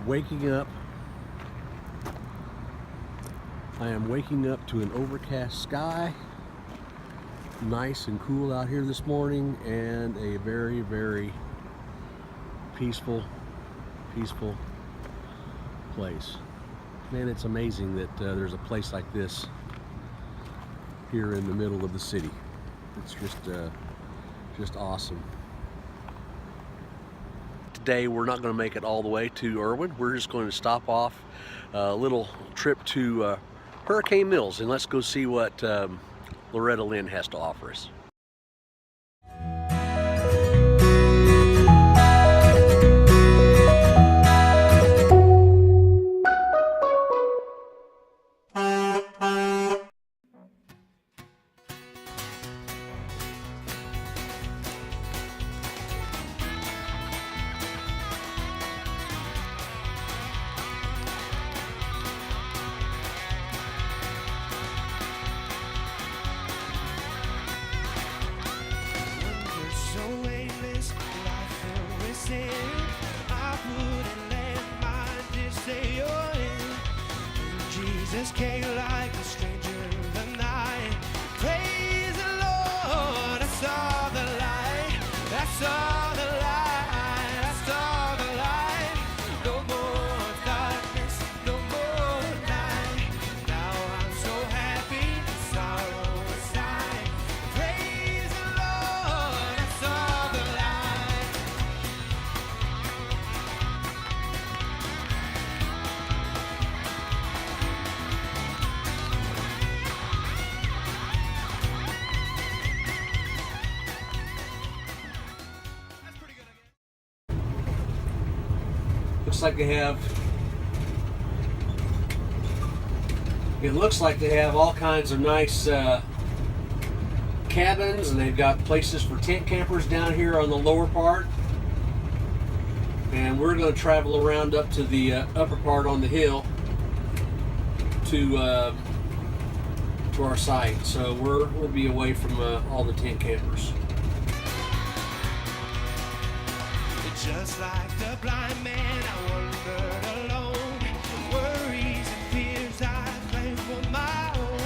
waking up. I am waking up to an overcast sky. Nice and cool out here this morning, and a very, very peaceful place. Man, it's amazing that there's a place like this here in the middle of the city. It's just awesome. Today we're not going to make it all the way to Irwin. We're just going to stop off a little trip to Hurricane Mills, and let's go see what Loretta Lynn has to offer us. Jesus came like a stranger in the night. Praise the Lord, I saw the light, I saw the light, I saw the light. No more darkness, no more night. Now I'm so happy, sorrow aside. Praise the Lord, I saw the light. Looks like they have, it looks like they have all kinds of nice cabins, and they've got places for tent campers down here on the lower part. And we're going to travel around up to the upper part on the hill to our site. So we'll be away from all the tent campers. Just like the blind man, I wandered alone. Worries and fears I claimed for my own.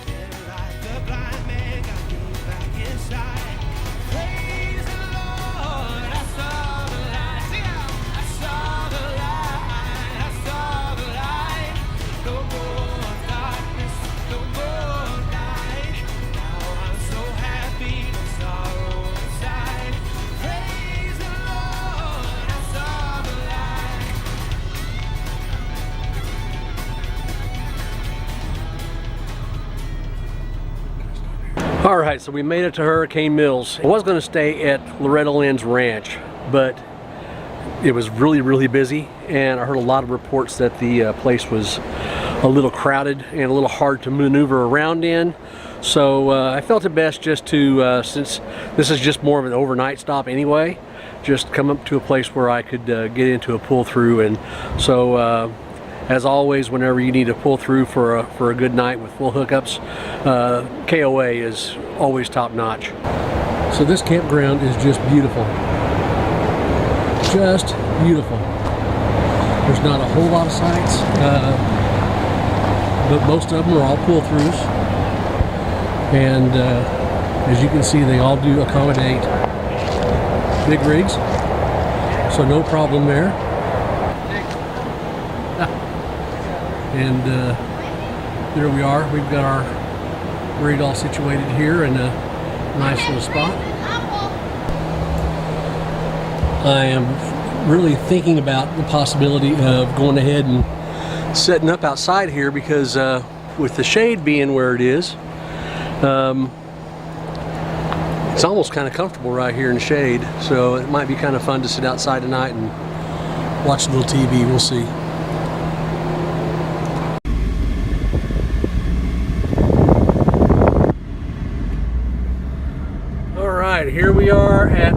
Then like the blind man, got me back inside. Praise the Lord, I saw the light. Sing out. I saw the light, I saw the light. No more darkness, no more night. Now I'm so happy, no sorrow inside. Praise the Lord, I saw the light. All right, so we made it to Hurricane Mills. I was going to stay at Loretta Lynn's ranch, but it was really busy, and I heard a lot of reports that the place was a little crowded and a little hard to maneuver around in. So I felt it best just to, since this is just more of an overnight stop anyway, just come up to a place where I could get into a pull through. And so as always, whenever you need a pull through for a good night with full hookups, KOA is always top notch. So this campground is just beautiful. Just beautiful. There's not a whole lot of sites, but most of them are all pull throughs. And as you can see, they all do accommodate big rigs, so no problem there. And there we are. We've got our rig all situated here in a nice little spot. I am really thinking about the possibility of going ahead and setting up outside here, because with the shade being where it is, it's almost kind of comfortable right here in the shade. So it might be kind of fun to sit outside tonight and watch a little TV. We'll see. Here we are at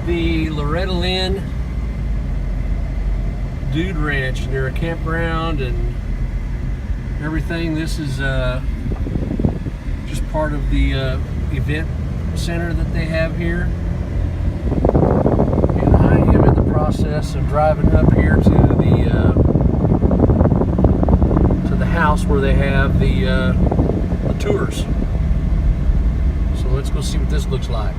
the Loretta Lynn Dude Ranch, near a campground and everything. This is just part of the event center that they have here, and I am in the process process of driving up here to the house where they have the tours. So let's go see what this looks like.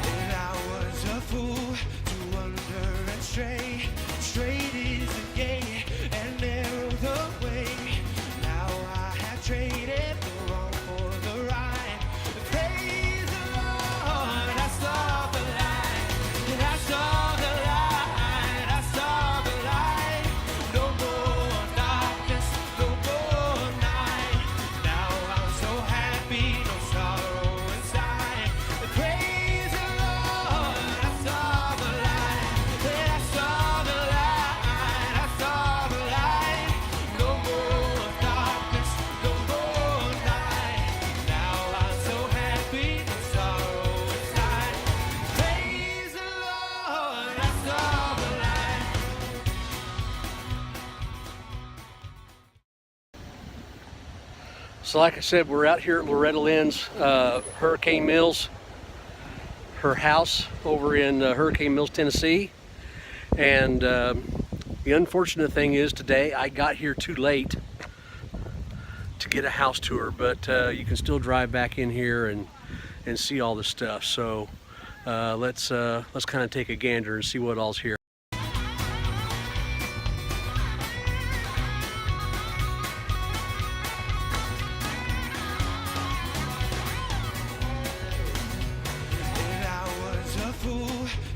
And I was a fool to wander and stray. Straight is the gate and narrow the way. Now I have traded the wrong for the right. Praise the Lord, I saw the light. And I saw the light, I saw the light. No more darkness, no more night. Now I'm so happy, no sorrow inside. Praise the Lord, I saw the light. And I saw the light, I saw the light. No more darkness, no more night. Now I'm so happy, no sorrow inside. Praise the Lord, I saw the light. So like I said, we're out here at Loretta Lynn's Hurricane Mills, her house over in Hurricane Mills, Tennessee. And the unfortunate thing is today I got here too late to get a house tour, but you can still drive back in here and see all the stuff. So let's kind of take a gander and see what all's here. And I was a fool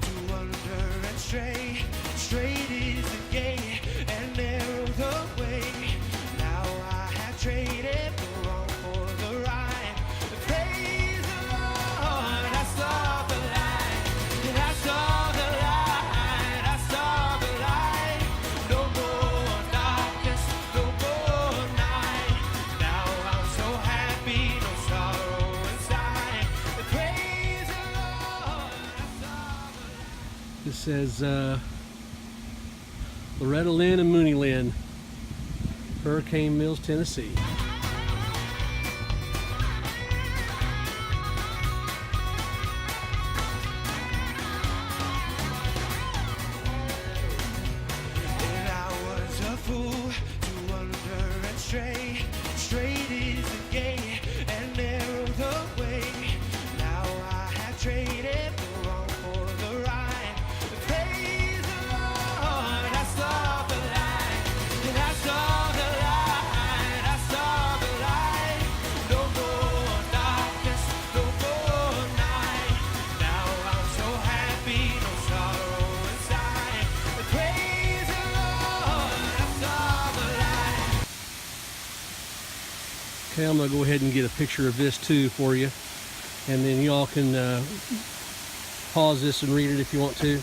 to wander and stray. Straight is the gate and narrow the way. Now I have traded the wrong for the right. Praise the Lord, I saw the light. And I saw the light, I saw the light. No more darkness, no more night. Now I'm so happy, no sorrow inside. Praise the Lord, I saw the light. This says Loretta Lynn and Mooney Lynn, Hurricane Mills, Tennessee. And I was a fool to wander and stray. Straight is the gate and narrow the way. Now I have traded the wrong for the right. Praise the Lord, I saw the light. And I saw the light, I saw the light. No more darkness, no more night. Now I'm so happy, no sorrow inside. Praise the Lord, I saw the light. Okay, I'm gonna go ahead and get a picture of this too for you, and then y'all can pause this and read it if you want to.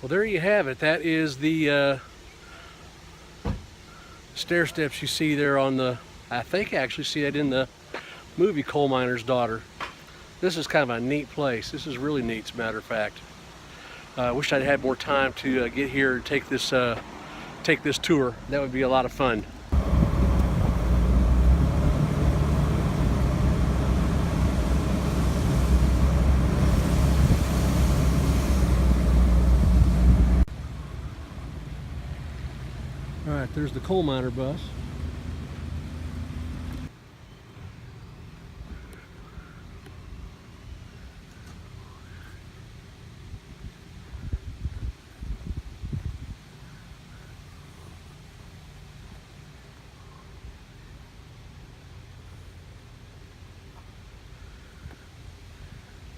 Well, there you have it. That is the stair steps you see there on the, I think I actually see that in the movie Coal Miner's Daughter. This is kind of a neat place. This is really neat, as a matter of fact. I wish I'd had more time to get here and take this tour. That would be a lot of fun. All right, there's the coal miner bus.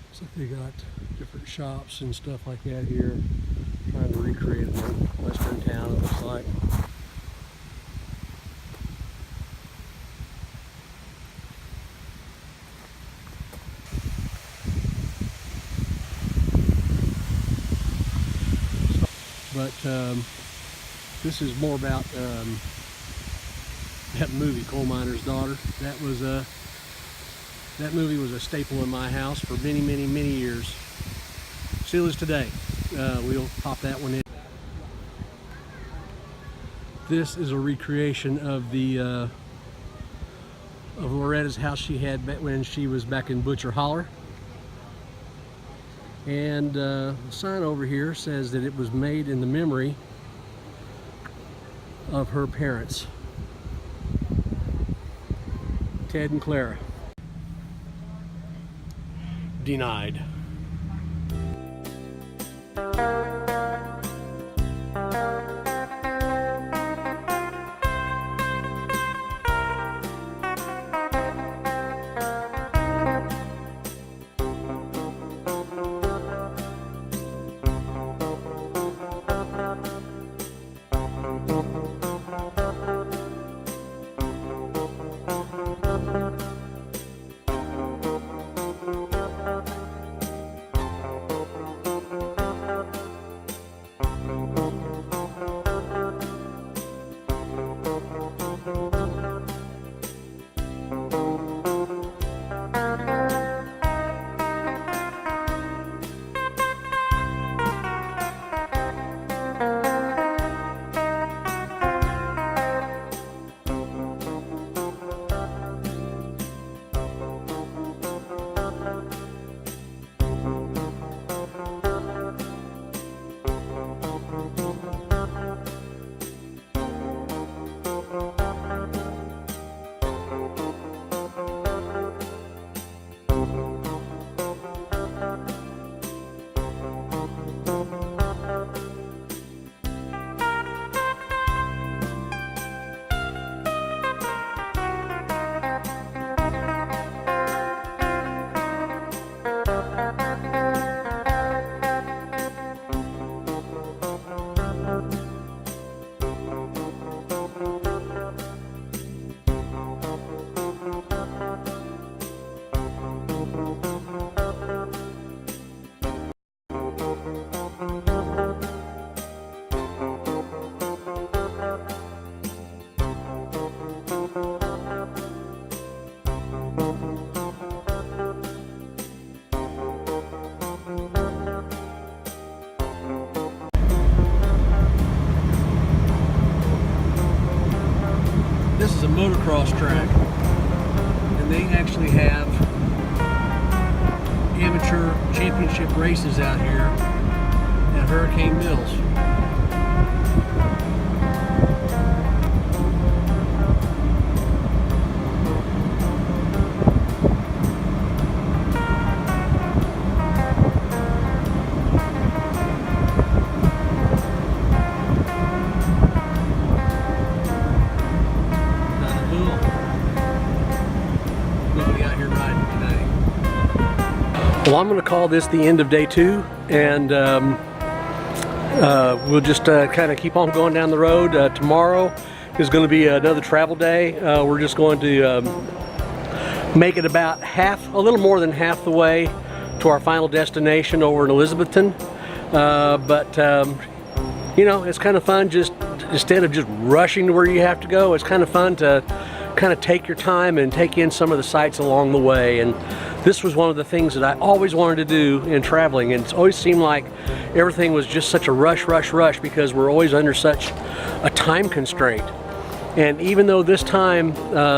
Looks like they got different shops and stuff like that here, trying to recreate a western town, it looks like. But this is more about that movie, Coal Miner's Daughter. That was That movie was a staple in my house for many, many, many years. Still is today. We'll pop that one in. This is a recreation of the of Loretta's house she had back when she was back in Butcher Holler. And the sign over here says that it was made in the memory of her parents, Ted and Clara. Denied. This is a motocross track, and they actually have amateur championship races out here at Hurricane Mills. Well, I'm going to call this the end of day 2, and we'll just kind of keep on going down the road. Tomorrow is going to be another travel day. We're just going to make it about a little more than half the way to our final destination over in Elizabethton. You know, it's kind of fun just instead of just rushing to where you have to go. It's kind of fun to kind of take your time and take in some of the sights along the way. And this was one of the things that I always wanted to do in traveling, and it's always seemed like everything was just such a rush because we're always under such a time constraint. And even though this time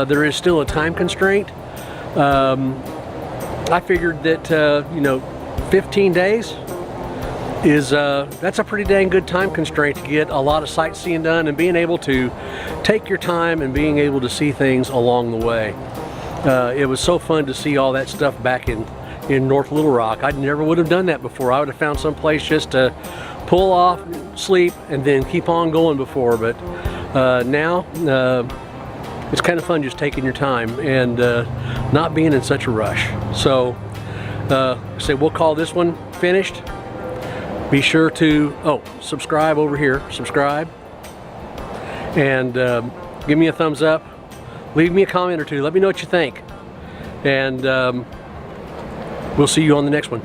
there is still a time constraint, I figured that you know, 15 days is that's a pretty dang good time constraint to get a lot of sightseeing done and being able to take your time and being able to see things along the way. It was so fun to see all that stuff back in North Little Rock. I never would have done that before. I would have found some place just to pull off, sleep, and then keep on going before. But now it's kind of fun just taking your time and not being in such a rush. So we'll call this one finished. Be sure to subscribe over here. Subscribe and give me a thumbs up. Leave me a comment or two. Let me know what you think. And we'll see you on the next one.